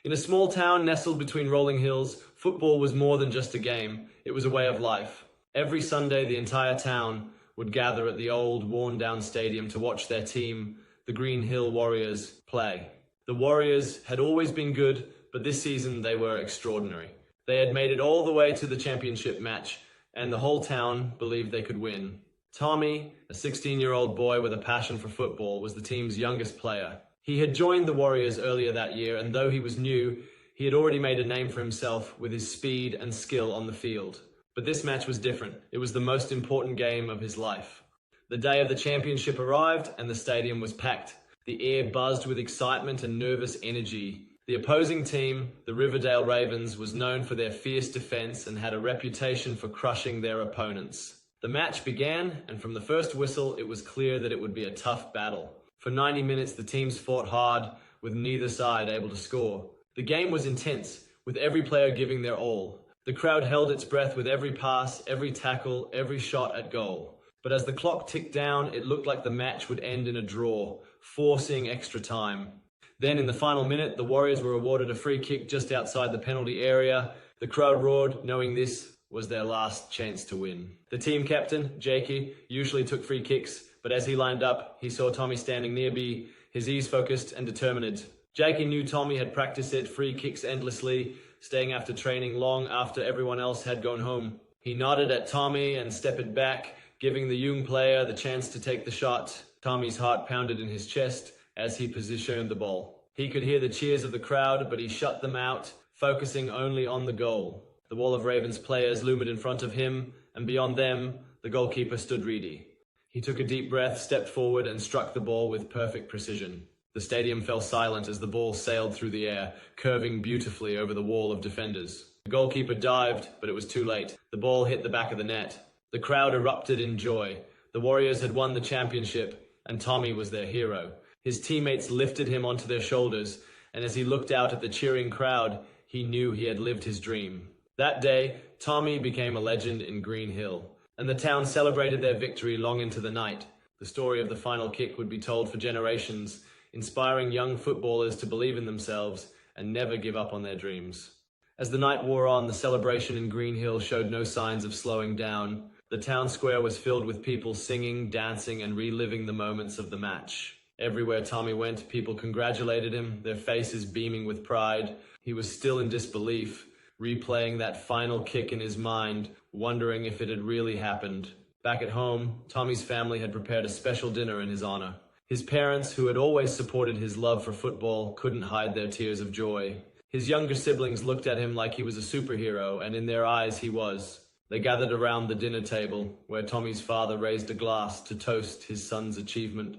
In a small town nestled between rolling hills, football was more than just a game. It was a way of life. Every Sunday, the entire town would gather at the old, worn-down stadium to watch their team, the Green Hill Warriors, play. The Warriors had always been good, but this season they were extraordinary. They had made it all the way to the championship match, and the whole town believed they could win. Tommy, a 16-year-old boy with a passion for football, was the team's youngest player. He had joined the Warriors earlier that year, and though he was new, he had already made a name for himself with his speed and skill on the field. But this match was different. It was the most important game of his life. The day of the championship arrived, and the stadium was packed. The air buzzed with excitement and nervous energy. The opposing team, the Riverdale Ravens, was known for their fierce defense and had a reputation for crushing their opponents. The match began, and from the first whistle, it was clear that it would be a tough battle. For 90 minutes, the teams fought hard, with neither side able to score. The game was intense, with every player giving their all. The crowd held its breath with every pass, every tackle, every shot at goal. But as the clock ticked down, it looked like the match would end in a draw, forcing extra time. Then, in the final minute, the Warriors were awarded a free kick just outside the penalty area. The crowd roared, knowing this was their last chance to win. The team captain, Jakey, usually took free kicks, but as he lined up, he saw Tommy standing nearby, his ears focused and determined. Jakey knew Tommy had practiced it free kicks endlessly, staying after training long after everyone else had gone home. He nodded at Tommy and stepped back, giving the young player the chance to take the shot. Tommy's heart pounded in his chest as he positioned the ball. He could hear the cheers of the crowd, but he shut them out, focusing only on the goal. The wall of Ravens players loomed in front of him, and beyond them, the goalkeeper stood ready. He took a deep breath, stepped forward, and struck the ball with perfect precision. The stadium fell silent as the ball sailed through the air, curving beautifully over the wall of defenders. The goalkeeper dived, but it was too late. The ball hit the back of the net. The crowd erupted in joy. The Warriors had won the championship, and Tommy was their hero. His teammates lifted him onto their shoulders, and as he looked out at the cheering crowd, he knew he had lived his dream. That day, Tommy became a legend in Green Hill, and the town celebrated their victory long into the night. The story of the final kick would be told for generations, inspiring young footballers to believe in themselves and never give up on their dreams. As the night wore on, the celebration in Green Hill showed no signs of slowing down. The town square was filled with people singing, dancing, and reliving the moments of the match. Everywhere Tommy went, people congratulated him, their faces beaming with pride. He was still in disbelief, replaying that final kick in his mind, wondering if it had really happened. Back at home, Tommy's family had prepared a special dinner in his honor. His parents, who had always supported his love for football, couldn't hide their tears of joy. His younger siblings looked at him like he was a superhero, and in their eyes he was. They gathered around the dinner table, where Tommy's father raised a glass to toast his son's achievement.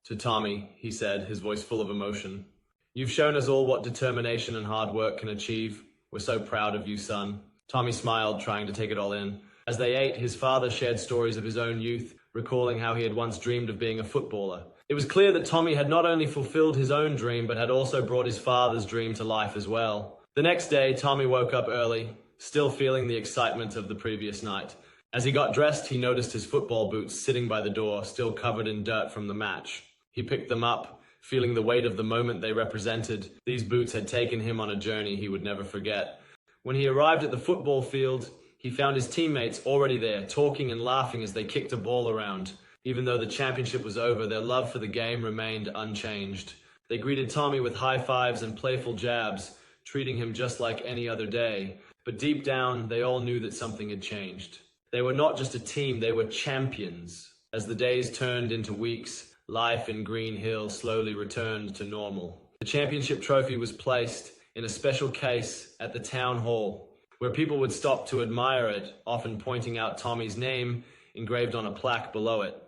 To Tommy, he said, his voice full of emotion, "You've shown us all what determination and hard work can achieve. We're so proud of you, son." Tommy smiled, trying to take it all in. As they ate, his father shared stories of his own youth, recalling how he had once dreamed of being a footballer. It was clear that Tommy had not only fulfilled his own dream, but had also brought his father's dream to life as well. The next day, Tommy woke up early, still feeling the excitement of the previous night. As he got dressed, he noticed his football boots sitting by the door, still covered in dirt from the match. He picked them up, feeling the weight of the moment they represented. These boots had taken him on a journey he would never forget. When he arrived at the football field, he found his teammates already there, talking and laughing as they kicked a ball around. Even though the championship was over, their love for the game remained unchanged. They greeted Tommy with high fives and playful jabs, treating him just like any other day. But deep down, they all knew that something had changed. They were not just a team, they were champions. As the days turned into weeks, life in Green Hill slowly returned to normal. The championship trophy was placed in a special case at the town hall, where people would stop to admire it, often pointing out Tommy's name engraved on a plaque below it.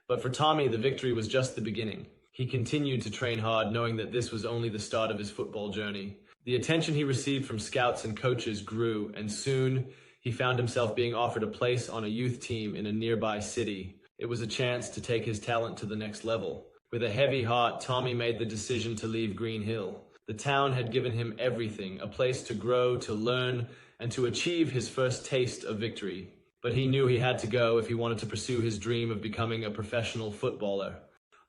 But for Tommy, the victory was just the beginning. He continued to train hard, knowing that this was only the start of his football journey. The attention he received from scouts and coaches grew, and soon he found himself being offered a place on a youth team in a nearby city. It was a chance to take his talent to the next level. With a heavy heart, Tommy made the decision to leave Green Hill. The town had given him everything, a place to grow, to learn, and to achieve his first taste of victory. But he knew he had to go if he wanted to pursue his dream of becoming a professional footballer.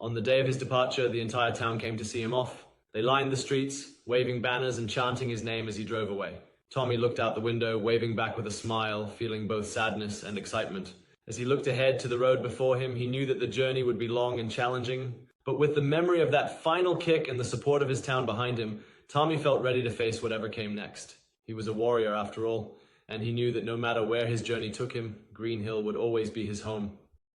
On the day of his departure, the entire town came to see him off. They lined the streets, waving banners and chanting his name as he drove away. Tommy looked out the window, waving back with a smile, feeling both sadness and excitement. As he looked ahead to the road before him, he knew that the journey would be long and challenging. But with the memory of that final kick and the support of his town behind him, Tommy felt ready to face whatever came next. He was a warrior after all, and he knew that no matter where his journey took him, Green Hill would always be his home.